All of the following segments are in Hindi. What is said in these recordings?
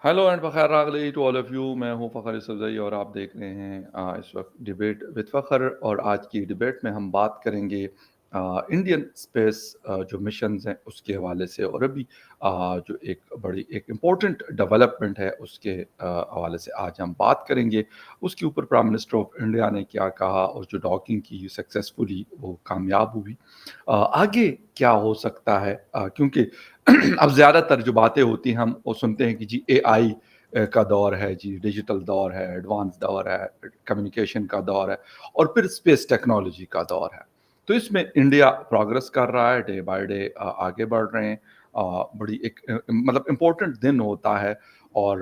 हेलो एंड फ़खर रागली टू ऑल ऑफ यू। मैं हूँ फ़खर यूसुफ़ज़ई और आप देख रहे हैं इस वक्त डिबेट विद फ़खर। और आज की डिबेट में हम बात करेंगे इंडियन स्पेस जो मिशंस हैं उसके हवाले से, और अभी जो एक इम्पोर्टेंट डेवलपमेंट है उसके हवाले से आज हम बात करेंगे। उसके ऊपर प्राइम मिनिस्टर ऑफ इंडिया ने क्या कहा और जो डॉकिंग की सक्सेसफुली वो कामयाब हुई। आगे क्या हो सकता है, क्योंकि अब ज़्यादातर जो बातें होती हैं हम वो सुनते हैं कि जी एआई का दौर है, जी डिजिटल दौर है, एडवांस दौर है, कम्युनिकेशन का दौर है और फिर स्पेस टेक्नोलॉजी का दौर है। तो इसमें इंडिया प्रोग्रेस कर रहा है, डे बाय डे आगे बढ़ रहे हैं। बड़ी एक मतलब इम्पोर्टेंट दिन होता है। और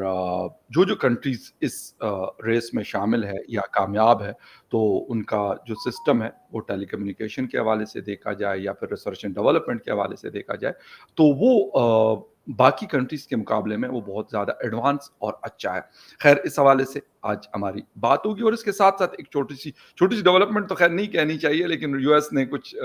जो कंट्रीज़ इस रेस में शामिल है या कामयाब है, तो उनका जो सिस्टम है वो टेलीकम्युनिकेशन के हवाले से देखा जाए या फिर रिसर्च एंड डेवलपमेंट के हवाले से देखा जाए, तो वो बाकी कंट्रीज़ के मुकाबले में वो बहुत ज़्यादा एडवांस और अच्छा है। ख़ैर इस हवाले से आज हमारी बात होगी, और इसके साथ-साथ एक छोटी-सी डेवलपमेंट तो ख़ैर नहीं कहनी चाहिए, लेकिन यूएस ने कुछ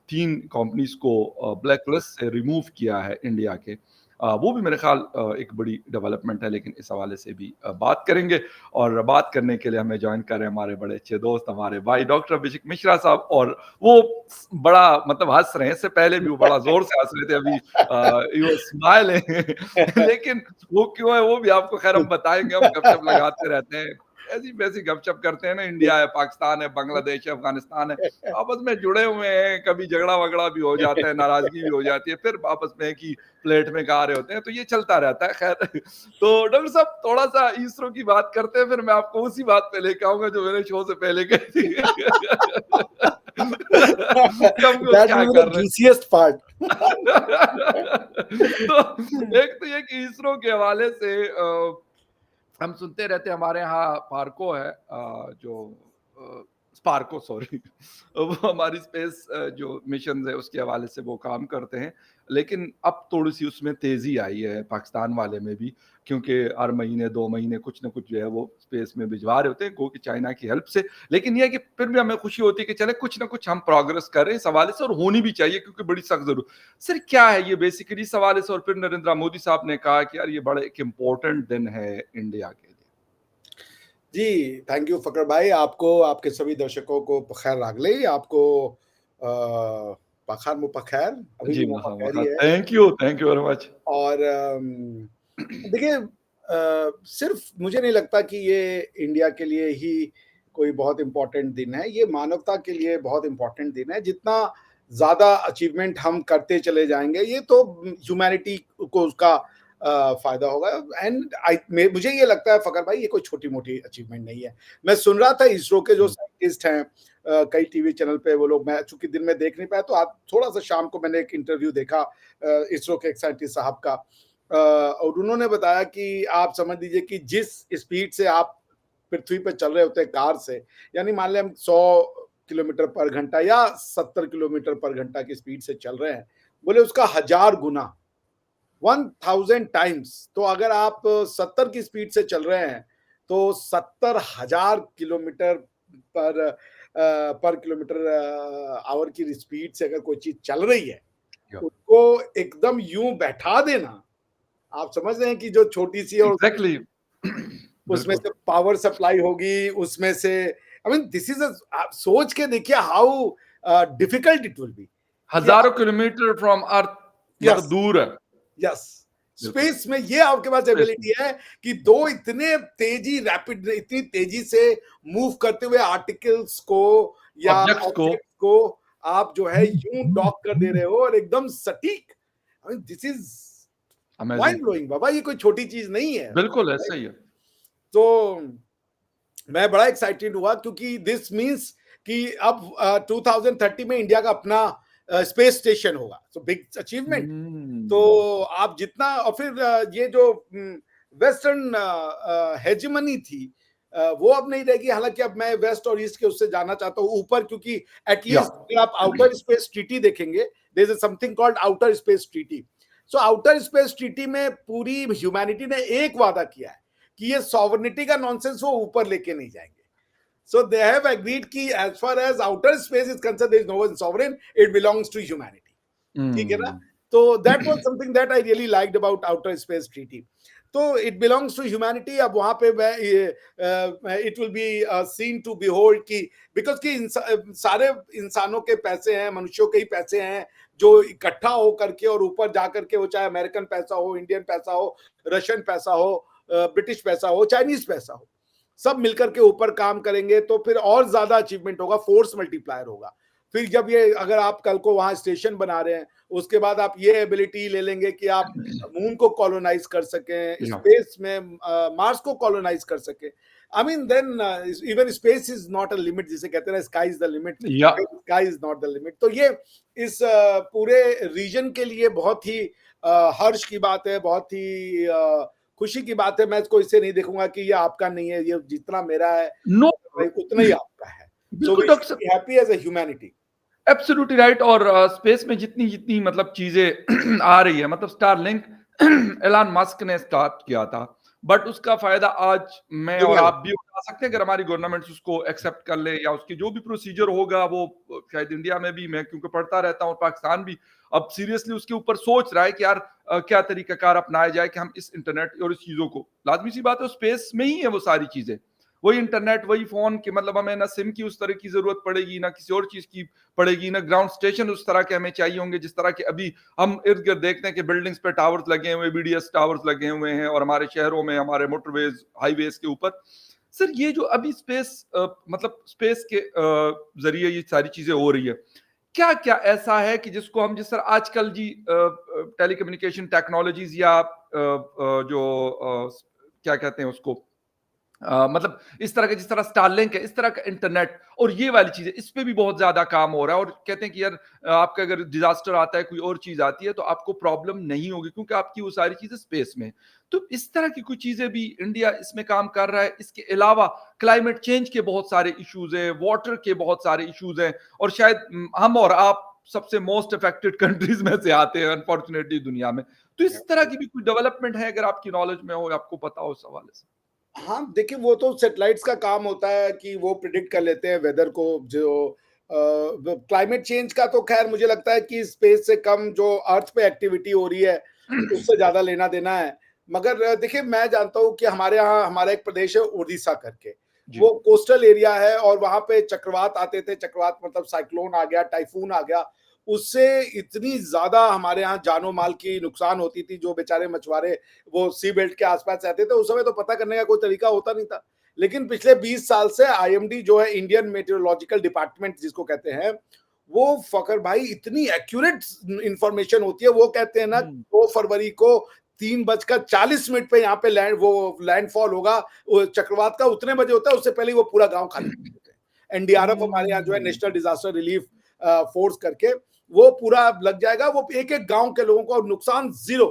3 कंपनीज़ को ब्लैक लिस्ट से रिमूव किया है इंडिया के। वो भी मेरे ख़्याल एक बड़ी डेवलपमेंट है, लेकिन इस हवाले से भी बात करेंगे। और बात करने के लिए हमें जॉइन कर रहे हैं हमारे बड़े अच्छे दोस्त, हमारे भाई डॉक्टर अभिषेक मिश्रा साहब। और वो बड़ा मतलब हँस रहे हैं, इससे पहले भी वो बड़ा ज़ोर से हँस रहे थे, अभी यू स्माइल है लेकिन वो क्यों है वो भी आपको ख़ैर हम बताएँगे, हम गपशप लगाते रहते हैं। ऐसी-वैसी गपशप करते हैं ना, इंडिया है, पाकिस्तान है, बांग्लादेश है, अफ़गानिस्तान है, आपस में जुड़े हुए हैं, कभी झगड़ा-वगड़ा भी हो जाता है, नाराज़गी भी हो जाती है, फिर आपस में एक ही प्लेट में खा रहे होते हैं, तो ये चलता रहता है। ख़ैर तो डॉक्टर साहब थोड़ा-सा इसरो की बात करते हैं, फिर मैं आपको उसी बात पे लेके आऊँगा जो मैंने शो से पहले कही थी। कि हम लोग That क्या will be कर the रहे हैं। juiciest part. तो एक तो ये कि इसरो के हवाले से हम सुनते रहते हैं, हमारे यहाँ पार्को है, जो स्पार्को सॉरी वो हमारी स्पेस जो मिशन है उसके हवाले से वो काम करते हैं। लेकिन अब थोड़ी सी उसमें तेजी आई है पाकिस्तान वाले में भी, क्योंकि हर महीने 2 महीने कुछ ना कुछ जो है वो स्पेस में भिजवा रहे होते हैं, गो कि चाइना की हेल्प से। लेकिन ये है कि फिर भी हमें खुशी होती है कि चले कुछ ना कुछ हम प्रोग्रेस कर रहे हैं इस हवाले से, और होनी भी चाहिए क्योंकि बड़ी सख्त जरूरत। सर क्या है ये बेसिकली इस हवाले से, और फिर नरेंद्र मोदी साहब ने कहा कि यार ये बड़ा एक इम्पोर्टेंट दिन है इंडिया के लिए। जी, थैंक यू फ़कर भाई। आपको, आपके सभी दर्शकों को ख़ैर रागले, आपको पखार मुपखैर, अभी जी, भी मुपखैर ही है। Thank you very much. और देखिए, सिर्फ़ मुझे नहीं लगता कि ये इंडिया के लिए ही कोई बहुत इम्पोर्टेंट दिन है, ये मानवता के लिए बहुत इम्पोर्टेंट दिन है। जितना ज़्यादा अचीवमेंट हम करते चले जाएँगे, ये तो ह्यूमैनिटी को उसका फ़ायदा होगा। एंड मुझे ये लगता है फ़खर भाई, ये कोई छोटी-मोटी अचीवमेंट नहीं है। मैं सुन रहा था इसरो के जो हुँ, साइंटिस्ट हैं, कई टीवी चैनल पे वो लोग, मैं चूँकि दिन में देख नहीं पाया, तो आज थोड़ा-सा शाम को मैंने एक इंटरव्यू देखा इसरो के एक साइंटिस्ट साहब का। और उन्होंने बताया कि आप समझ लीजिए कि जिस स्पीड से आप पृथ्वी पे चल रहे होते हैं कार से, यानी मान लें हम 100 किलोमीटर पर घंटा या 70 किलोमीटर पर घंटा की स्पीड से चल रहे हैं, बोले उसका 1000 गुना, 1000 टाइम्स। तो अगर आप 70 की स्पीड से चल रहे हैं, तो 70,000 किलोमीटर पर किलोमीटर आवर की स्पीड से अगर कोई चीज चल रही है, या उसको एकदम यूं बैठा देना, आप समझ रहे हैं कि जो छोटी सी, और एग्ज़ैक्टली उसमें बिल्कुल। से पावर सप्लाई होगी, उसमें से आई मीन दिस इज, आप सोच के देखिए how difficult it will B कि हज़ारों किलोमीटर फ्रॉम अर्थ, मतलब यस, दूर है। यस, बिल्कुल, स्पेस में ये आपके पास स्पेस में। एबिलिटी है कि दो इतने तेजी, रैपिड, इतनी तेजी से मूव करते हुए आर्टिकल्स को या ऑब्जेक्ट्स को ऑब्जेक्ट को आप जो है यूं डॉक कर दे रहे हो, और एकदम सटीक। I mean this is amazing. Mind blowing बाबा, ये कोई छोटी चीज नहीं है। बिल्कुल ऐसा ही है। तो मैं बड़ा एक्साइटेड हुआ, क्योंकि दिस मीन्स कि अब 2030 में इंडिया का अपना स्पेस स्टेशन होगा, सो बिग अचीवमेंट। तो हुँ। आप जितना, और फिर ये जो वेस्टर्न हेजिमनी थी, वो अब नहीं रहेगी। हालांकि अब मैं वेस्ट और ईस्ट के उससे जाना चाहता हूँ ऊपर, क्योंकि या एटलीस्ट अगर आप आउटर स्पेस ट्रीटी देखेंगे, there is something called outer space treaty. So outer space treaty में पूरी ह्यूमैनिटी ने एक वादा किया है कि ये सॉवरेनिटी का नॉनसेंस वो ऊपर लेके नहीं जाएंगे। So they have agreed कि as far as outer space is concerned, there is no one sovereign, it belongs to humanity. ठीक है ना? हुँ। तो that was something that I really liked about outer space treaty. तो इट बिलोंग्स टू ह्यूमैनिटी। अब वहां पे मैं it will be seen to behold कि बिकॉज कि सारे इंसानों के पैसे हैं, मनुष्यों के ही पैसे हैं जो इकट्ठा हो करके और ऊपर जा करके, वो चाहे अमेरिकन पैसा हो, इंडियन पैसा हो, रशियन पैसा हो, ब्रिटिश पैसा हो, चाइनीज पैसा हो, सब मिलकर के ऊपर काम करेंगे तो फिर और ज्यादा अचीवमेंट होगा, फोर्स मल्टीप्लायर होगा। फिर जब ये अगर आप कल को वहां स्टेशन बना रहे हैं, उसके बाद आप ये एबिलिटी ले लेंगे कि आप मून को कॉलोनाइज कर सकें, या स्पेस में मार्स को कॉलोनाइज कर सकें। I mean then even space is not a limit, जिसे कहते हैं स्काई इज द लिमिट, या sky is not the limit. तो ये इस पूरे रीजन के लिए बहुत ही हर्ष की बात है, बहुत ही खुशी की बात है। मैं इसको इससे नहीं देखूंगा कि ये आपका नहीं है, ये जितना मेरा है नो, भाई उतना ही आपका है। सो बिल्कुल we doctor should sahab, be happy as a humanity. Absolutely right. और स्पेस में जितनी जितनी मतलब चीजें आ रही है, मतलब स्टारलिंक एलन मस्क ने स्टार्ट किया था, बट उसका फायदा आज मैं और दुनिया आप भी उठा सकते हैं अगर हमारी गवर्नमेंट उसको एक्सेप्ट कर ले, या उसकी जो भी प्रोसीजर होगा वो शायद इंडिया में भी, मैं क्योंकि पढ़ता रहता हूँ, पाकिस्तान भी अब सीरियसली उसके ऊपर सोच रहा है कि यार क्या तरीकाकार अपनाया जाए कि हम इस इंटरनेट और इस चीजों को, लाजमी सी बात है स्पेस में ही है वो सारी चीजें, वही इंटरनेट वही फोन की, मतलब हमें ना सिम की उस तरह की जरूरत पड़ेगी, ना किसी और चीज की पड़ेगी, ना ग्राउंड स्टेशन उस तरह के हमें चाहिए होंगे जिस तरह के अभी हम इर्द गिर्द देखते हैं कि बिल्डिंग्स पे टावर्स लगे हुए, बीडीएस टावर्स लगे हुए हैं, और हमारे शहरों में हमारे मोटरवेज हाईवेज के ऊपर। सर ये जो अभी स्पेस मतलब स्पेस के जरिए ये सारी चीजें हो रही है, क्या क्या ऐसा है कि जिसको हम, जिस तरह आजकल जी टेलीकम्युनिकेशन टेक्नोलॉजीज या जो क्या कहते हैं उसको, मतलब इस तरह का, जिस तरह स्टारलिंक है, इस तरह का इंटरनेट और ये वाली चीजें, इस पे भी बहुत ज्यादा काम हो रहा है, और कहते हैं कि यार आपका अगर डिजास्टर आता है, कोई और चीज आती है, तो आपको प्रॉब्लम नहीं होगी क्योंकि आपकी वो सारी चीजें स्पेस में। तो इस तरह की कुछ चीजें भी इंडिया इसमें काम कर रहा है। इसके अलावा क्लाइमेट चेंज के बहुत सारे इश्यूज हैं, वाटर के बहुत सारे इश्यूज हैं, और शायद हम और आप सबसे मोस्ट अफेक्टेड कंट्रीज में से आते हैं अनफॉर्चुनेटली दुनिया में। तो इस तरह की भी कोई डेवलपमेंट है अगर आपकी नॉलेज में हो, आपको पता हो इस हवाले से? हाँ, देखिए वो तो सैटेलाइट्स का काम होता है कि वो प्रिडिक्ट कर लेते हैं वेदर को। जो क्लाइमेट चेंज का तो खैर मुझे लगता है कि स्पेस से कम जो अर्थ पे एक्टिविटी हो रही है उससे ज्यादा लेना देना है। मगर देखिए मैं जानता हूँ कि हमारे यहाँ हमारा एक प्रदेश है उड़ीसा करके, जी। वो कोस्टल एरिया है और वहां पे चक्रवात आते थे। चक्रवात मतलब साइक्लोन आ गया, टाइफून आ गया, उससे इतनी ज्यादा हमारे यहाँ जानो माल की नुकसान होती थी। जो बेचारे मछुआरे वो सी बेल्ट के आसपास रहते थे, उस समय तो पता करने का कोई तरीका होता नहीं था। लेकिन पिछले 20 साल से आईएमडी जो है, इंडियन मेट्रोलॉजिकल डिपार्टमेंट जिसको कहते हैं, वो फकर भाई इतनी एक्यूरेट इंफॉर्मेशन होती है। वो कहते हैं ना, हम्म। 2 फरवरी को 3:40 पे यहाँ पे लैंडफॉल होगा। वो चक्रवात का उतने बजे होता है, उससे पहले वो पूरा गांव खाली कर देते हैं। एनडीआरएफ हमारे यहाँ जो है, हम्म। नेशनल डिजास्टर रिलीफ फोर्स करके, वो पूरा लग जाएगा। वो एक एक गांव के लोगों को नुकसान जीरो,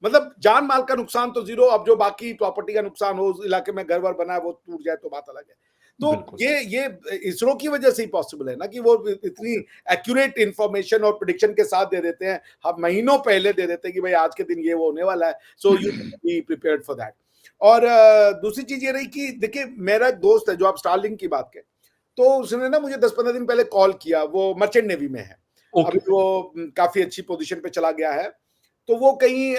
मतलब जान माल का नुकसान तो जीरो। अब जो बाकी प्रॉपर्टी का नुकसान हो, उस इलाके में घर वर बना है वो टूट जाए तो बात अलग है। तो बिल्कुल। ये इसरो की वजह से ही पॉसिबल है ना, कि वो इतनी एक्यूरेट इंफॉर्मेशन और प्रिडिक्शन के साथ दे देते हैं। हम महीनों पहले दे देते हैं कि भाई आज के दिन ये वो होने वाला है, so you be prepared for that. और दूसरी चीज ये रही कि देखिए मेरा एक दोस्त है जो आप स्टारलिंक की बात करें, तो उसने ना मुझे 10-15 दिन पहले कॉल किया। वो मर्चेंट नेवी में है, ओके। अभी वो काफी अच्छी पोजीशन पे चला गया है। तो वो कहीं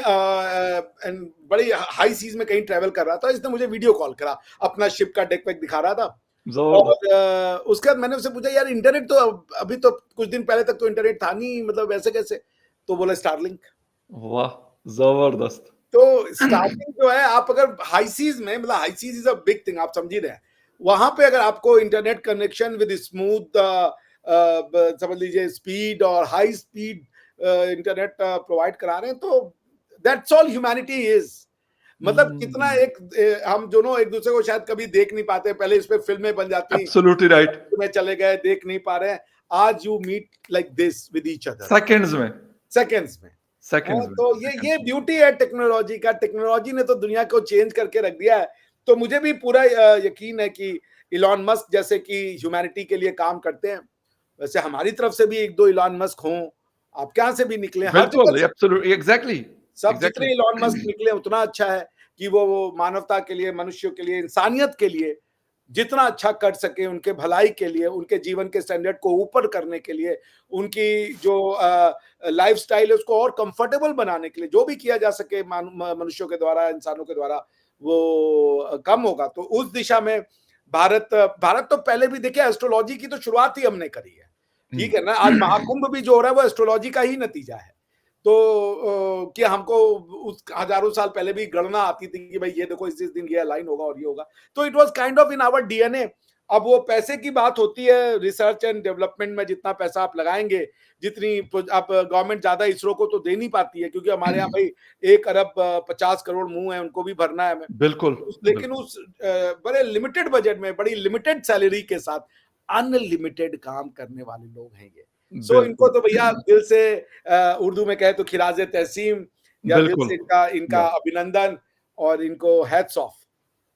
बड़ी हाई सीज में कहीं ट्रेवल कर रहा था। इसने मुझे वीडियो कॉल करा, अपना शिप का डेक वेक दिखा रहा था। जबरदस्त। और उसके बाद मैंने उससे पूछा, यार इंटरनेट तो अभी तो कुछ दिन पहले तक तो इंटरनेट था नहीं, मतलब वैसे कैसे? तो बोला स्टारलिंक। वाह, जबरदस्त। तो स्टारलिंक जो है, आप अगर हाई सीज में, मतलब high seas is a big thing, आप समझ ही रहे हैं, वहां पे अगर आपको इंटरनेट कनेक्शन विद स्मूथ समझ लीजिए स्पीड और हाई स्पीड इंटरनेट प्रोवाइड करा रहे हैं, तो दैट्स ऑल ह्यूमैनिटी इज। मतलब कितना हम्म। एक हम दोनों एक दूसरे को शायद कभी देख नहीं पाते, पहले इस पे फिल्में बन जाती, एब्सोल्युटली राइट। में चले गए, देख नहीं पा रहे हैं। आज you meet like this with each other, seconds में। सेकेंड्स में। हाँ, सेकंड्स में। तो ये सेकंड्स में। ब्यूटी है टेक्नोलॉजी का। टेक्नोलॉजी ने तो दुनिया को चेंज करके रख दिया है। तो मुझे भी पूरा यकीन है कि इलॉन मस्क जैसे कि ह्यूमैनिटी के लिए काम करते हैं, वैसे हमारी तरफ से भी एक दो इलॉन मस्क हों, आपके यहाँ से भी निकले, हर जगह बिल्कुल, से। Absolutely, exactly. सब एग्जैक्टली। जितने इलॉन मस्क निकले उतना अच्छा है कि वो मानवता के लिए, मनुष्यों के लिए, इंसानियत के लिए जितना अच्छा कर सके उनके भलाई के लिए, उनके जीवन के स्टैंडर्ड को ऊपर करने के लिए, उनकी जो लाइफ़स्टाइल है उसको और कंफर्टेबल बनाने के लिए, जो भी किया जा सके मनुष्यों के द्वारा, इंसानों के द्वारा, वो कम होगा। तो उस दिशा में भारत भारत तो पहले भी देखिए एस्ट्रोलॉजी की तो शुरुआत ही हमने करी है। हुँ। ठीक है ना? आज महाकुंभ भी जो हो रहा है वो एस्ट्रोलॉजी का ही नतीजा है। तो कि हमको उस हज़ारों साल पहले भी गणना आती थी कि भाई ये देखो इस दिन ये अलाइन होगा और ये होगा। तो it was kind of in our DNA. अब वो पैसे की बात होती है, रिसर्च एंड डेवलपमेंट में जितना पैसा आप लगाएँगे, जितनी आप गवर्नमेंट ज़्यादा इसरो को तो दे नहीं पाती है क्योंकि हमारे यहाँ भाई 1 अरब 50 करोड़ मुँह है, उनको भी भरना है हमें। बिल्कुल, लेकिन बिल्कुल। उस बड़े लिमिटेड बजट में, बड़ी लिमिटेड सैलरी के साथ अनलिमिटेड काम करने वाले लोग हैं ये। सो इनको बिल्कुल। तो भैया दिल से उर्दू में कहें तो खिराज तहसीन या दिल बिल्कुल। से इनका इनका या अभिनंदन और इनको हैट्स ऑफ।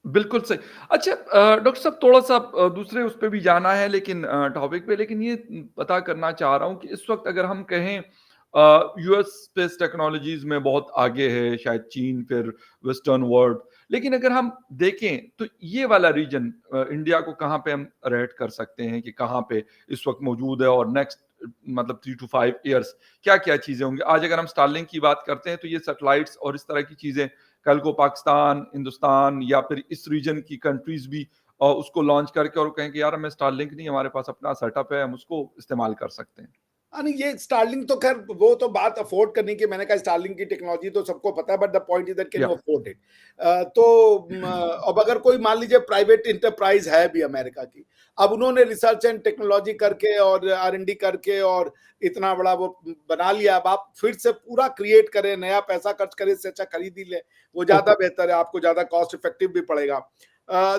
बिल्कुल सही। अच्छा डॉक्टर साहब थोड़ा-सा दूसरे उस पे भी जाना है लेकिन टॉपिक पे लेकिन ये पता करना चाह रहा हूँ कि इस वक़्त अगर हम कहें यूएस स्पेस टेक्नोलॉजीज़ में बहुत आगे है, शायद चीन फिर वेस्टर्न वर्ल्ड। लेकिन अगर हम देखें तो ये वाला रीजन इंडिया को कहाँ पे हम रेट कर सकते हैं कि कहाँ पे इस वक़्त मौजूद है और नेक्स्ट मतलब 3 टू 5 इयर्स क्या-क्या चीज़ें होंगी? आज अगर हम स्टारलिंक की बात करते हैं तो ये सैटेलाइट्स और इस तरह की चीज़ें कल को पाकिस्तान, हिंदुस्तान या फिर इस रीजन की कंट्रीज़ भी उसको लॉन्च करके और कहें कि यार हमें स्टारलिंक नहीं हमारे पास अपना सेटअप है, हम उसको इस्तेमाल कर सकते हैं। नहीं ये स्टारलिंक तो खैर वो तो बात अफोर्ड करने की, मैंने कहा स्टारलिंक की टेक्नोलॉजी तो सबको पता है but the point is that can या यू अफोर्ड इट। तो अब अगर कोई मान लीजिए प्राइवेट इंटरप्राइज है भी अमेरिका की, अब उन्होंने रिसर्च एंड टेक्नोलॉजी करके और R&D करके और इतना बड़ा वो बना लिया, अब आप फिर से पूरा क्रिएट करें, नया पैसा खर्च करें, इससे अच्छा खरीद ही ले, वो ज्यादा ओके। बेहतर है, आपको ज्यादा कॉस्ट इफेक्टिव भी पड़ेगा।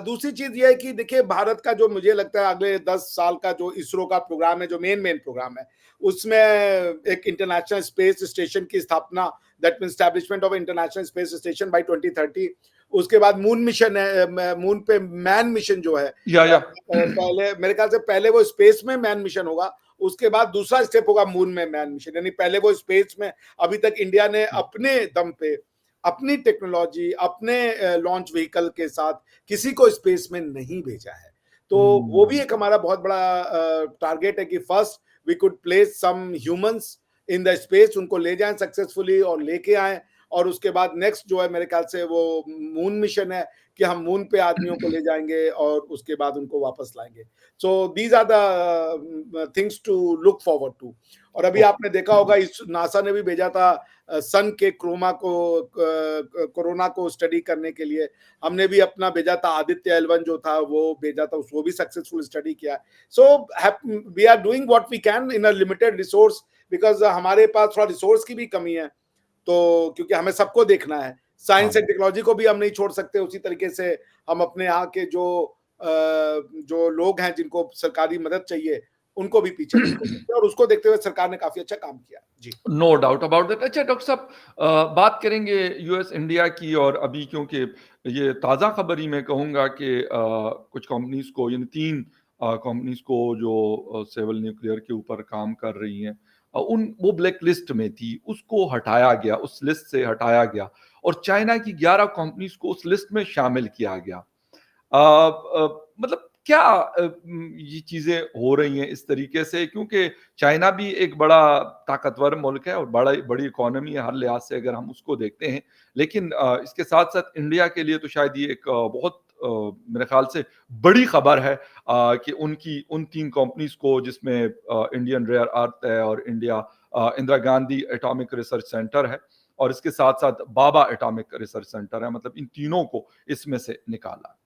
दूसरी चीज ये है कि देखिए भारत का जो मुझे लगता है अगले 10 साल का जो इसरो का प्रोग्राम है, जो मेन प्रोग्राम है, उसमें एक इंटरनेशनल स्पेस स्टेशन की स्थापना, that mean establishment of international space station by 2030। उसके बाद मून मिशन है, मून पे मैन मिशन जो है, या पहले मेरे ख्याल से पहले वो स्पेस में मैन मिशन होगा, उसके बाद दूसरा स्टेप होगा मून में मैन मिशन, यानी पहले वो स्पेस में। अभी तक इंडिया ने अपने दम पे, अपनी टेक्नोलॉजी, अपने लॉन्च व्हीकल के साथ किसी को स्पेस में नहीं भेजा है। तो वो भी हुँ। एक हमारा बहुत बड़ा टारगेट है कि first we could place some humans in the space, उनको ले जाएं सक्सेसफुली और लेके आए, और उसके बाद नेक्स्ट जो है मेरे ख्याल से वो मून मिशन है कि हम मून पे आदमियों को ले जाएंगे और उसके बाद उनको वापस लाएंगे। So these are the things to look forward to. और अभी ओके। आपने देखा होगा इस नासा ने भी भेजा था सन के कोरोना को स्टडी करने के लिए। हमने भी अपना भेजा था, आदित्य L1 जो था वो भेजा था, उसको भी सक्सेसफुल स्टडी किया। So we are doing what we can in a limited resource, because हमारे पास थोड़ा रिसोर्स की भी कमी है, तो क्योंकि हमें सबको देखना है, साइंस एंड हाँ। टेक्नोलॉजी को भी हम नहीं छोड़ सकते। उसी तरीके से हम अपने यहाँ के जो लोग हैं जिनको सरकारी मदद चाहिए, उनको भी पीछे नहीं छोड़ सकते, और उसको देखते हुए सरकार ने काफी अच्छा काम किया। जी। No doubt about that. अच्छा डॉक्टर साहब बात करेंगे यूएस इंडिया की और अभी क्योंकि ये ताज़ा खबर ही मैं कहूँगा कि कुछ कंपनीज़ को यानी 3 कंपनीज़ को जो सिविल न्यूक्लियर के ऊपर काम कर रही हैं उन वो ब्लैक लिस्ट में थी, उसको हटाया गया, उस लिस्ट से हटाया गया और चाइना की 11 कंपनीज़ को उस लिस्ट में शामिल किया गया। मतलब क्या ये चीज़ें हो रही हैं इस तरीके से क्योंकि चाइना भी एक बड़ा ताकतवर मुल्क है और बड़ी इकोनॉमी है हर लिहाज से अगर हम उसको देखते हैं। लेकिन इसके साथ-साथ इंडिया के लिए तो शायद ये एक बहुत मेरे ख़्याल से बड़ी खबर है कि उनकी उन 3 कंपनीज़ को जिसमें इंडियन रेयर अर्थ है और Indira Gandhi atomic research centre है और इसके साथ-साथ बाबा एटॉमिक रिसर्च सेंटर है मतलब इन तीनों को इसमें से निकाला।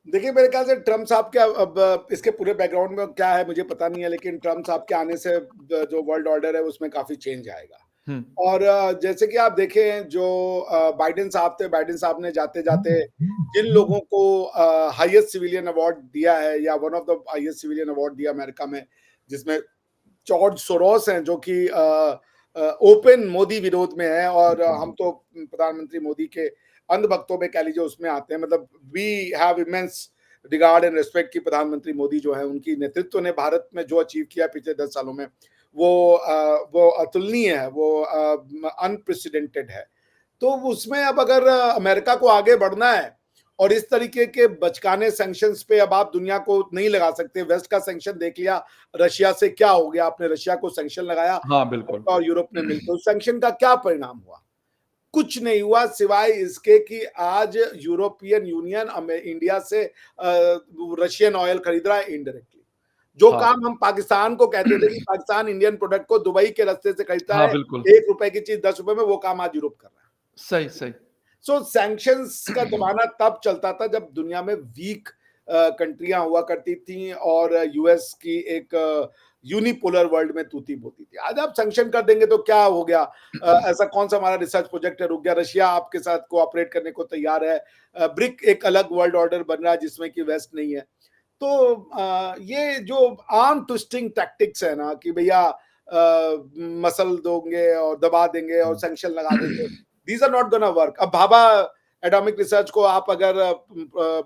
देखिए मेरे ख्याल से ट्रम्प साहब के अब इसके पूरे बैकग्राउंड में क्या है मुझे पता नहीं है, लेकिन ट्रम्प साहब के आने से जो वर्ल्ड ऑर्डर है उसमें काफी चेंज आएगा। हुँ। और जैसे कि आप देखें जो बाइडेन साहब थे, बाइडेन साहब ने जाते-जाते जिन लोगों को हाईएस्ट सिविलियन अवार्ड दिया है, या one of the highest civilian award दिया अमेरिका में, जिसमें जॉर्ज सोरोस हैं जो कि ओपन मोदी विरोध में है, और हम तो प्रधानमंत्री मोदी के अंधभक्तों में कह लीजिए उसमें आते हैं। मतलब we have immense regard and respect कि प्रधानमंत्री मोदी जो है उनकी नेतृत्व ने भारत में जो अचीव किया पिछले 10 सालों में वो अतुलनीय है, वो अनप्रेसिडेंटेड है। तो उसमें अब अगर अमेरिका को आगे बढ़ना है और इस तरीके के बचकाने सैंक्शंस पे अब आप दुनिया को नहीं लगा सकते। वेस्ट का सैंक्शन देख लिया, रशिया से क्या हो गया, आपने रशिया को सैंक्शन लगाया, हाँ, बिल्कुल। अमेरिका और यूरोप ने मिलकर, उस सैंक्शन का क्या परिणाम हुआ? कुछ नहीं हुआ सिवाय इसके कि आज यूरोपियन यूनियन इंडिया से रशियन ऑयल खरीद रहा है इनडायरेक्टली। जो हाँ, काम हम पाकिस्तान को कहते थे कि पाकिस्तान इंडियन प्रोडक्ट को दुबई के रास्ते से खरीदता हाँ, है, बिल्कुल। 1 रुपए की चीज 10 रुपए में, वो काम आज यूरोप कर रहा है। सही, सही। सो सैंक्शंस का जमाना तब चलता था जब दुनिया में वीक कंट्रियां हुआ करती थी और यूएस की एक यूनिपोलर वर्ल्ड में तूती बोती थी। आज आप सैंक्शन कर देंगे तो क्या हो गया? ऐसा कौन सा हमारा रिसर्च प्रोजेक्ट है रुक गया? रशिया आपके साथ कोऑपरेट करने को तैयार है। ब्रिक एक अलग वर्ल्ड ऑर्डर बन रहा है जिसमें कि वेस्ट नहीं है। तो ये जो आर्म ट्विस्टिंग टैक्टिक्स है ना कि भैया मसल दोगे और दबा देंगे और सैंक्शन लगा देंगे, these are not gonna work. अब भाभा एटॉमिक रिसर्च को आप अगर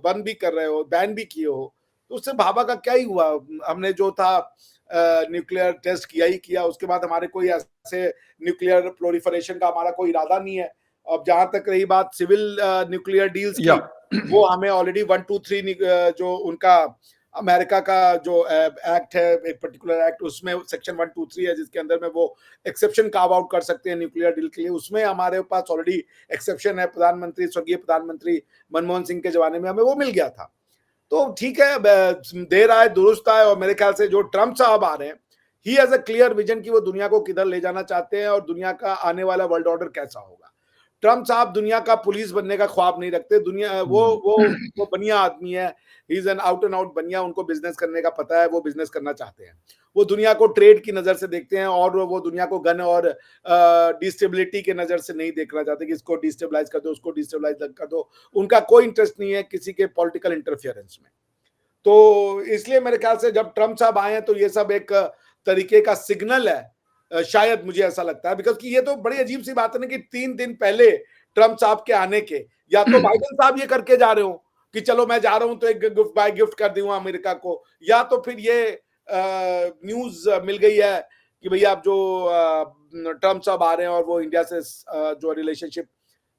बंद भी कर रहे हो, बैन भी किए हो, तो उससे भाभा का क्या ही हुआ? हमने जो था न्यूक्लियर टेस्ट किया ही किया, उसके बाद हमारे कोई ऐसे न्यूक्लियर प्रोलिफरेशन का हमारा कोई इरादा नहीं है। अब जहां तक रही बात सिविल न्यूक्लियर डील्स या की, वो हमें ऑलरेडी 123 जो उनका अमेरिका का जो एक्ट है, एक पर्टिकुलर एक्ट, उसमें सेक्शन 123 है जिसके अंदर में वो एक्सेप्शन कार्व आउट कर सकते हैं न्यूक्लियर डील के लिए। उसमें हमारे पास ऑलरेडी एक्सेप्शन है। प्रधानमंत्री, स्वर्गीय प्रधानमंत्री मनमोहन सिंह के जमाने में हमें वो मिल गया था। तो ठीक है, देर आए दुरुस्त आए। और मेरे ख्याल से जो ट्रम्प साहब आ रहे हैं, he has a clear vision कि वो दुनिया को किधर ले जाना चाहते हैं और दुनिया का आने वाला वर्ल्ड ऑर्डर कैसा होगा। ट्रम्प साहब दुनिया का पुलिस बनने का ख्वाब नहीं रखते। दुनिया वो बनिया आदमी है। He is an out and out बनिया। उनको बिजनेस करने का पता है, वो बिजनेस करना चाहते हैं। वो दुनिया को ट्रेड की नजर से देखते हैं और वो दुनिया को गन और डिस्टेबिलिटी के नजर से नहीं देखना चाहते कि इसको डिस्टेबलाइज कर दो, उसको डिस्टेबलाइज कर दो। उनका कोई इंटरेस्ट नहीं है किसी के पॉलिटिकल इंटरफियरेंस में। तो इसलिए मेरे ख्याल से जब ट्रम्प साहब आए हैं तो ये सब एक तरीके का सिग्नल है, शायद मुझे ऐसा लगता है। बिकॉज कि ये तो बड़ी अजीब सी बात है ना कि 3 दिन पहले ट्रम्प साहब के आने के, या तो बाइडेन साहब ये करके जा रहे हो कि चलो मैं जा रहा हूं तो एक गिफ्ट बाय गिफ्ट कर दूंगा अमेरिका को, या तो फिर ये न्यूज मिल गई है कि भैया आप जो ट्रम्प साहब आ रहे हैं और वो इंडिया से जो रिलेशनशिप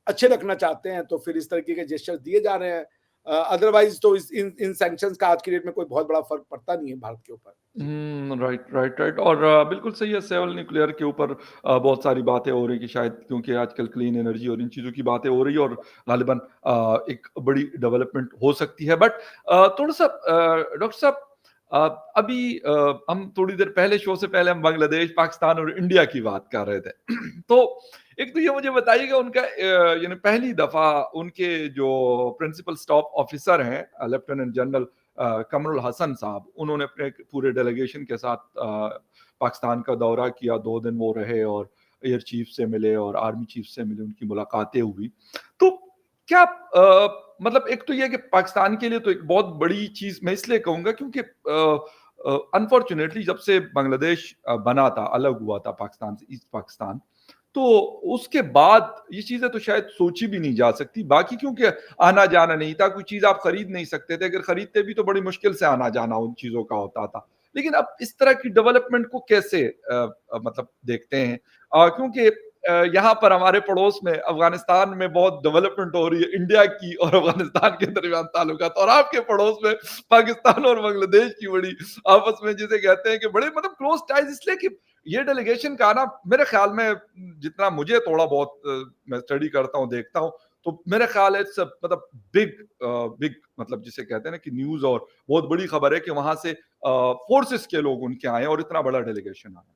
अच्छे रखना चाहते हैं, तो फिर इस तरीके के जेस्चर्स दिए जा रहे हैं। अदरवाइज तो इन सैंक्शंस का आज की डेट में कोई बहुत बड़ा फर्क पड़ता नहीं है भारत के ऊपर। Right, right, right. और बिल्कुल सही है, सेवल न्यूक्लियर के ऊपर बहुत सारी बातें हो रही कि शायद क्योंकि आजकल क्लीन एनर्जी और इन चीज़ों की बातें हो रही है और गालिबन एक बड़ी डेवलपमेंट हो सकती है। बट थोड़ा-सा डॉक्टर साहब, अभी हम थोड़ी देर पहले शो से पहले हम बांग्लादेश, पाकिस्तान और इंडिया की बात कर रहे थे। तो एक तो ये मुझे बताइएगा उनका यानी पहली दफ़ा उनके जो प्रिंसिपल स्टाफ ऑफिसर हैं लेफ्टिनेंट जनरल कमरुल हसन साहब, उन्होंने अपने एक पूरे डेलीगेशन के साथ पाकिस्तान का दौरा किया। 2 दिन वो रहे और एयर चीफ से मिले और आर्मी चीफ से मिले, उनकी मुलाकातें हुई। तो क्या मतलब एक तो ये है कि पाकिस्तान के लिए तो एक बहुत बड़ी चीज़ मैं इसलिए कहूँगा क्योंकि अनफॉर्च्यूनेटली जब से बांग्लादेश बना था, अलग हुआ था पाकिस्तान से, ईस्ट पाकिस्तान, तो उसके बाद ये चीज़ें तो शायद सोची भी नहीं जा सकती। बाकी क्योंकि आना-जाना नहीं था, कोई चीज़ आप खरीद नहीं सकते थे, अगर खरीदते भी तो बड़ी मुश्किल से आना-जाना उन चीज़ों का होता था। लेकिन अब इस तरह की डेवलपमेंट को कैसे मतलब देखते हैं? क्योंकि यहाँ पर हमारे पड़ोस में अफ़गानिस्तान में बहुत डेवलपमेंट हो रही है इंडिया की और अफ़गानिस्तान के दरमियान ताल्लुकात, और आपके पड़ोस में पाकिस्तान और बांग्लादेश की बड़ी आपस में जिसे कहते हैं कि बड़े मतलब क्लोज़ टाइज़, इसलिए कि ये डेलीगेशन का ना मेरे ख़्याल में जितना मुझे थोड़ा बहुत मैं स्टडी करता हूँ, देखता हूँ, तो मेरा ख़्याल है इट्स मतलब बिग मतलब जिसे कहते हैं ना कि न्यूज़ और बहुत बड़ी ख़बर है कि वहाँ से फ़ोर्सेस के लोग उनके आए हैं और इतना बड़ा डेलीगेशन आया।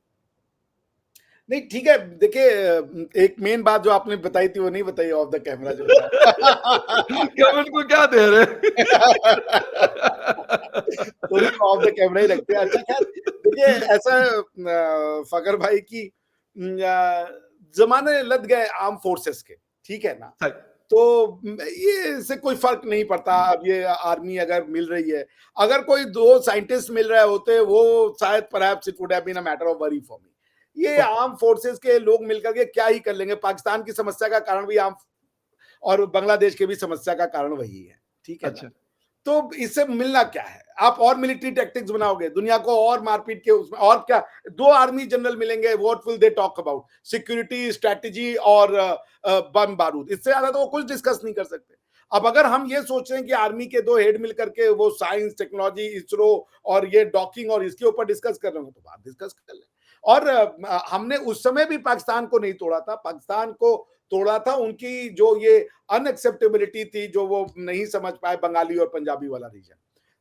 नहीं ठीक है, देखिए एक मेन बात जो आपने बताई थी वो नहीं बताई ऑफ द कैमरा जो था। क्या उनको क्या दे रहे थोड़ी ऑफ द कैमरा ही रखते हैं। अच्छा खैर, देखिए ऐसा फकर भाई की जमाने लग गए आर्म फोर्सेस के, ठीक है ना? सही। तो ये इससे कोई फर्क नहीं पड़ता। अब ये आर्मी अगर मिल रही है, अगर कोई 2 साइंटिस्ट मिल रहे होते, वो शायद perhaps it would have been a matter of worry for me. ये ओके। आर्म फोर्सेस के लोग मिलकर के क्या ही कर लेंगे? पाकिस्तान की समस्या का कारण भी आर्म, और बांग्लादेश की भी समस्या का कारण वही है, ठीक है ना? अच्छा। तो इससे मिलना क्या है? आप और मिलिट्री टैक्टिक्स बनाओगे, दुनिया को और मारपीट के उसमें, और क्या? 2 आर्मी जनरल मिलेंगे, what will they talk about? Security, strategy और बम बारूद। इससे ज्यादा तो वो कुछ डिस्कस नहीं कर सकते। अब अगर हम ये सोच रहे हैं कि आर्मी के 2 हेड मिल करके वो साइंस, टेक्नोलॉजी, इसरो और ये डॉकिंग और इसके ऊपर डिस्कस कर रहे हो, तो बात डिस्कस कर लें। और हमने उस समय भी पाकिस्तान को नहीं तोड़ा था, पाकिस्तान को तोड़ा था उनकी जो ये अनएक्सेप्टेबिलिटी थी, जो वो नहीं समझ पाए बंगाली और पंजाबी वाला रीजन।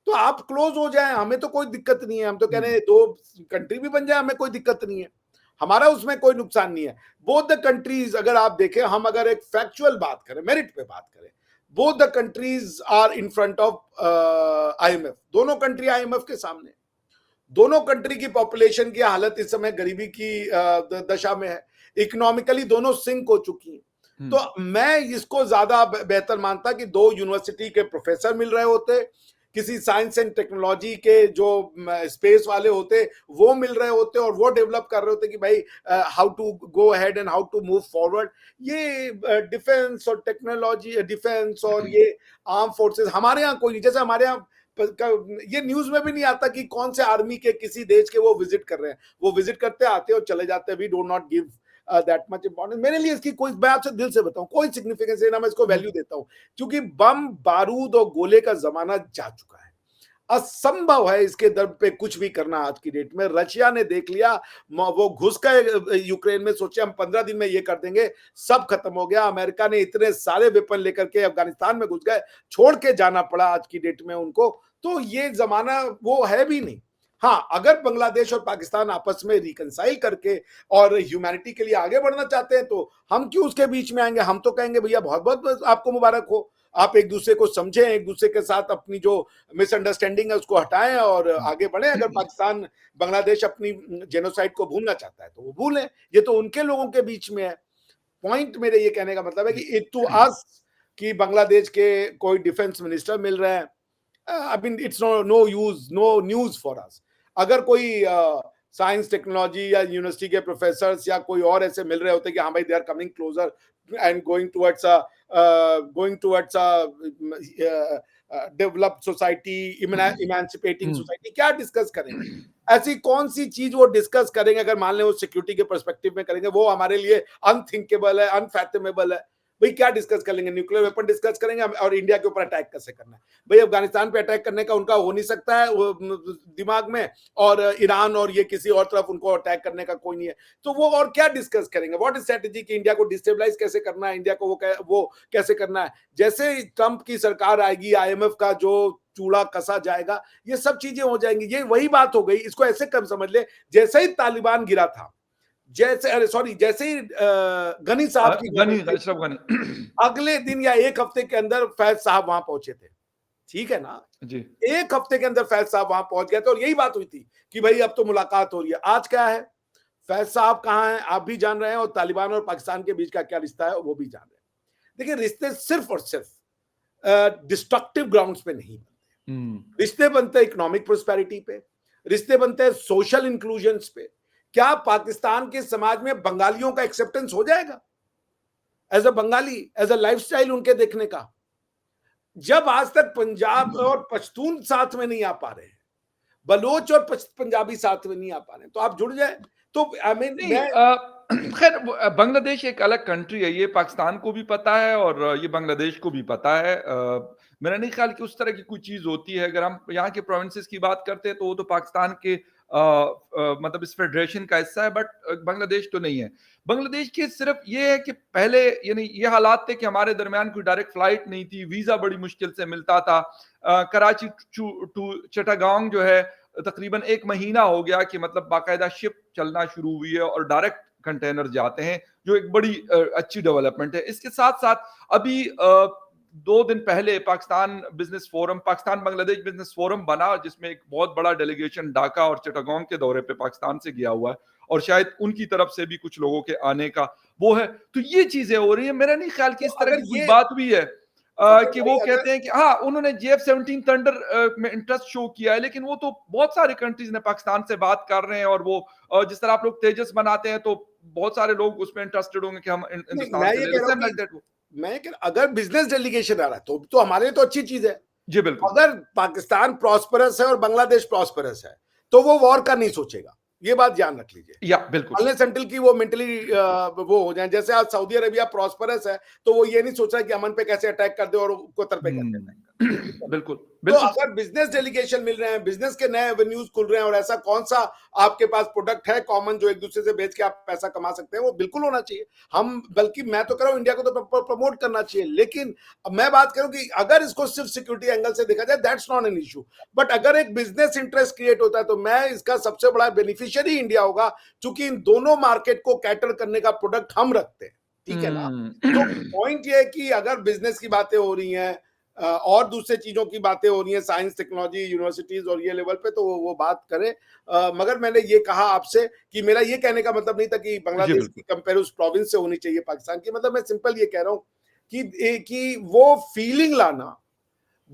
तो आप क्लोज हो जाएं, हमें तो कोई दिक्कत नहीं है, हम तो कह रहे हैं 2 कंट्री भी बन जाए, हमें कोई दिक्कत नहीं है, हमारा उसमें कोई नुकसान नहीं है। बोथ द कंट्रीज, अगर आप देखें, हम अगर एक फैक्चुअल बात करें, मेरिट पे बात करें, both the countries are in front of IMF, दोनों कंट्री आईएमएफ के सामने। दोनों कंट्री की पॉपुलेशन की हालत इस समय गरीबी की दशा में है, इकोनॉमिकली दोनों सिंक हो चुकी हैं। तो मैं इसको ज्यादा बेहतर मानता कि 2 यूनिवर्सिटी के प्रोफेसर मिल रहे होते, किसी साइंस एंड टेक्नोलॉजी के जो स्पेस वाले होते वो मिल रहे होते और वो डेवलप कर रहे होते कि भाई how to go ahead and how to move forward. ये डिफेंस और टेक्नोलॉजी, डिफेंस और ये आर्म फोर्सेस हमारे यहाँ कोई नहीं। जैसे हमारे यहाँ ये न्यूज में भी नहीं आता कि कौन से आर्मी के किसी देश के वो विजिट कर रहे हैं, वो विजिट करते आते और चले जाते हैं। We do not give that much importance. मेरे लिए इसकी कोई, मैं आपसे दिल से बताऊं, कोई सिग्निफिकेंस है ना, मैं इसको वैल्यू देता हूं, क्योंकि बम, बारूद और गोले का जमाना जा चुका है। असंभव है इसके दर पे कुछ भी करना आज की डेट में। रशिया ने देख लिया, वो घुस गए यूक्रेन में, सोचे हम 15 दिन में ये कर देंगे, सब खत्म हो गया। अमेरिका ने इतने सारे वेपन लेकर के अफगानिस्तान में घुस गए, छोड़ के जाना पड़ा आज की डेट में उनको। तो ये जमाना वो है भी नहीं। हाँ, अगर बांग्लादेश और पाकिस्तान आपस में रिकंसाइल करके और ह्यूमैनिटी के लिए आगे बढ़ना चाहते हैं तो हम क्यों उसके बीच में आएंगे। हम तो कहेंगे भैया बहुत बहुत आपको मुबारक हो, आप एक दूसरे को समझें, एक दूसरे के साथ अपनी जो मिसअंडरस्टैंडिंग है उसको हटाएं और आगे बढ़ें। अगर पाकिस्तान बांग्लादेश अपनी जेनोसाइड को भूलना चाहता है तो वो भूलें, ये तो उनके लोगों के बीच में है। पॉइंट मेरे ये कहने का मतलब है कि इट टू अस कि बांग्लादेश के कोई डिफेंस मिनिस्टर मिल रहे हैं, I mean it's no use, no news for us. अगर कोई साइंस, टेक्नोलॉजी या यूनिवर्सिटी के प्रोफेसर या कोई और ऐसे मिल रहे होते कि हाँ भाई they are coming closer and going towards developed society, emancipating society, क्या डिस्कस करेंगे? ऐसी कौन सी चीज वो डिस्कस करेंगे? अगर मान लें वो सिक्योरिटी के पर्सपेक्टिव में करेंगे, वो हमारे लिए अनथिंकेबल है, अनफैथमेबल है। भाई क्या डिस्कस कर लेंगे? न्यूक्लियर वेपन डिस्कस करेंगे और इंडिया के ऊपर अटैक कैसे करना है। भाई अफगानिस्तान पे अटैक करने का उनका हो नहीं सकता है दिमाग में, और ईरान और ये किसी और तरफ उनको अटैक करने का कोई नहीं है। तो वो और क्या डिस्कस करेंगे? व्हाट इज स्ट्रेटेजी कि इंडिया को डिस्टेबलाइज कैसे करना है, इंडिया को वो कैसे करना है। जैसे ट्रंप की सरकार आएगी, आईएमएफ का जो चूड़ा कसा जाएगा, ये सब चीजें हो जाएंगी। ये वही बात हो गई, इसको ऐसे कम समझ ले, जैसे ही तालिबान गिरा था, जैसे, अरे सॉरी, जैसे ही गनी साहब की अशरफ गनी अगले दिन या एक हफ्ते के अंदर फैज साहब वहां पहुंचे थे। ठीक है ना जी, एक हफ्ते के अंदर फैज साहब वहां पहुंच गए थे और यही बात हुई थी कि भाई अब तो मुलाकात हो रही है। आज क्या है, फैज साहब कहां हैं आप भी जान रहे हैं, और तालिबान और पाकिस्तान के बीच का क्या रिश्ता है वो भी जान रहे हैं। देखिए, रिश्ते सिर्फ और सिर्फ डिस्ट्रक्टिव ग्राउंड्स पे नहीं बनते। रिश्ते बनते हैं इकोनॉमिक प्रोस्पेरिटी पे, रिश्ते बनते हैं सोशल इंक्लूजन पे। क्या पाकिस्तान के समाज में बंगालियों का एक्सेप्टेंस हो जाएगा as a Bengali, as a lifestyle उनके देखने का? जब आज तक पंजाब और पश्तून साथ में नहीं आ पा रहे हैं, बलोच और पंजाबी साथ में नहीं आ पा रहे हैं, तो आप जुड़ जाए। तो आई मीन खैर बांग्लादेश एक अलग कंट्री है, ये पाकिस्तान को भी पता है और ये बांग्लादेश को भी पता है। मेरा नहीं ख्याल कि उस तरह की कोई चीज होती है। अगर हम यहाँ के प्रोविंसेस की बात करते हैं तो वो तो पाकिस्तान के मतलब इस फेडरेशन का हिस्सा है, बट बांग्लादेश तो नहीं है। बांग्लादेश के सिर्फ ये है कि पहले यानी ये हालात थे कि हमारे दरमियान कोई डायरेक्ट फ्लाइट नहीं थी, वीजा बड़ी मुश्किल से मिलता था। कराची टू चिटागांग जो है तकरीबन 1 महीना हो गया कि मतलब बाकायदा शिप चलना शुरू हुई है और डायरेक्ट कंटेनर जाते हैं, जो एक बड़ी अच्छी डेवलपमेंट है। इसके साथ साथ अभी 2 दिन पहले पाकिस्तान बांग्लादेश बिजनेस फोरम बना, जिसमें एक बहुत बड़ा डेलीगेशन ढाका और चिटागोंग के दौरे पे पाकिस्तान से गया हुआ है और शायद उनकी तरफ से भी कुछ लोगों के आने का वो है। तो ये चीजें हो रही है। मेरा नहीं ख्याल कि इस तरह की कोई बात भी है कि वो कहते हैं कि हाँ उन्होंने JF-17 थंडर में इंटरेस्ट शो किया है, लेकिन वो तो बहुत सारे कंट्रीज ने पाकिस्तान से बात कर रहे हैं और वो जिस तरह आप लोग तेजस बनाते हैं तो बहुत सारे लोग उसमें इंटरेस्टेड होंगे कि हम हिंदुस्तान से ले लें। मैं अगर बिजनेस डेलीगेशन आ रहा है तो हमारे लिए तो अच्छी चीज है जी बिल्कुल। अगर पाकिस्तान प्रॉस्परस है और बांग्लादेश प्रॉस्परस है तो वो वॉर का नहीं सोचेगा। ये बात ध्यान रख लीजिए। या बिल्कुल। अनलेस अंटिल कि वो मेंटली वो हो जाए। जैसे आज सऊदी अरेबिया प्रॉस्परस है, तो वो ये नहीं सोच रहा है कि अमन पे कैसे अटैक कर दे और कतर पे कैसे अटैक कर दे, ठीक है ना? बिल्कुल, तो बिल्कुल अगर बिज़नेस डेलीगेशन मिल रहे हैं, बिज़नेस के नए एवेन्यूज़ खुल रहे हैं और ऐसा कौन-सा आपके पास प्रोडक्ट है कॉमन जो एक-दूसरे से बेच के आप पैसा कमा सकते हैं, वो बिल्कुल होना चाहिए। हम बल्कि मैं तो कह रहा हूँ इंडिया को तो प्रमोट करना चाहिए। लेकिन अब मैं बात करूँ कि अगर इसको सिर्फ सिक्योरिटी एंगल से देखा जाए, that's not an issue. But अगर एक बिज़नेस इंटरेस्ट क्रिएट होता है, तो मैं इसका सबसे बड़ा बेनिफिशियरी इंडिया होगा, क्योंकि इन दोनों मार्केट को कैटर करने का प्रोडक्ट हम रखते हैं, ठीक है ना? हुँ। तो पॉइंट ये है कि अगर बिज़नेस की बातें हो रही हैं और दूसरे चीजों की बातें हो रही हैं, साइंस, टेक्नोलॉजी, यूनिवर्सिटीज और ये लेवल पे, तो वो बात करें। मगर मैंने ये कहा आपसे कि मेरा ये कहने का मतलब नहीं था कि जी, बांग्लादेश की बिल्कुल। कंपेयर उस प्रोविंस से होनी चाहिए पाकिस्तान की। मतलब मैं सिंपल ये कह रहा हूँ कि वो फीलिंग लाना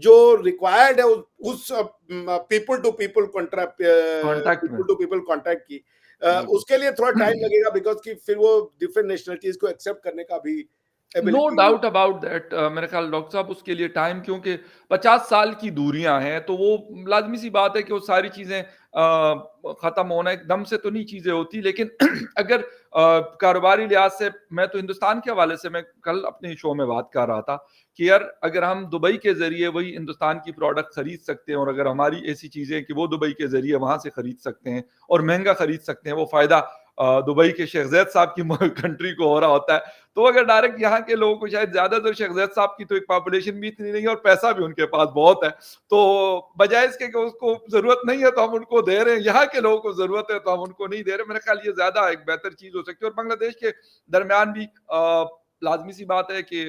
जो रिक्वायर्ड है उस people to people contract, contact में, पीपल टू पीपल कॉन्टैक्ट की, बिल्कुल। उसके लिए थोड़ा टाइम लगेगा, बिकॉज कि फिर वो डिफरेंट नेशनलिटीज को एक्सेप्ट करने का भी no ability. Doubt about that मेरे ख्याल डॉक्टर साहब उसके लिए टाइम क्योंकि 50 साल की दूरियां हैं तो वो लाजमी सी बात है कि वो सारी चीजें खत्म होना एकदम से तो नहीं चीजें होती लेकिन अगर कारोबारी लिहाज से मैं तो हिंदुस्तान के हवाले से मैं कल अपने शो में बात कर रहा था कि यार अगर हम दुबई के जरिए वही हिंदुस्तान की प्रोडक्ट खरीद सकते हैं और अगर हमारी ऐसी चीजें कि वो दुबई के जरिए वहां से खरीद सकते हैं और महंगा खरीद सकते हैं वो फायदा दुबई के शेख ज़ैद साहब की कंट्री को हो रहा होता है तो अगर डायरेक्ट यहाँ के लोगों को शायद ज्यादातर शेख ज़ैद साहब की तो एक पॉपुलेशन भी इतनी नहीं है और पैसा भी उनके पास बहुत है तो बजाय इसके कि उसको जरूरत नहीं है तो हम उनको दे रहे हैं यहाँ के लोगों को जरूरत है तो हम उनको नहीं दे रहे मेरे ख्याल ये ज्यादा एक बेहतर चीज हो सकती है और बांग्लादेश के दरमियान भी लाजमी सी बात है कि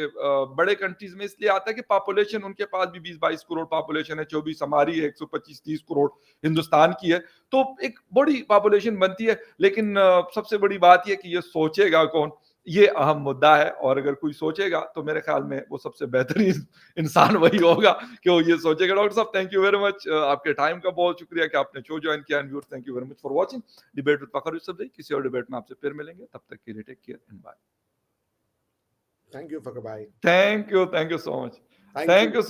बड़े कंट्रीज में इसलिए आता है कि पॉपुलेशन उनके पास भी 20-22 करोड़ पॉपुलेशन है 24 हमारी है 125-30 करोड़ हिंदुस्तान की है तो एक बड़ी पॉपुलेशन बनती है लेकिन सबसे बड़ी बात यह कि ये सोचेगा कौन ये अहम मुद्दा है और अगर कोई सोचेगा तो मेरे ख्याल में वो सबसे बेहतरीन इंसान वही होगा कि वो ये सोचेगा डॉक्टर साहब थैंक यू वेरी मच आपके टाइम का बहुत शुक्रिया कि आपने शो ज्वाइन किया and viewers thank you very much for watching debate with Fakhar Yusuf किसी और डिबेट में आपसे फिर मिलेंगे तब तक के लिए take care and bye thank you Fakhar भाई। Thank you so much thank thank you. You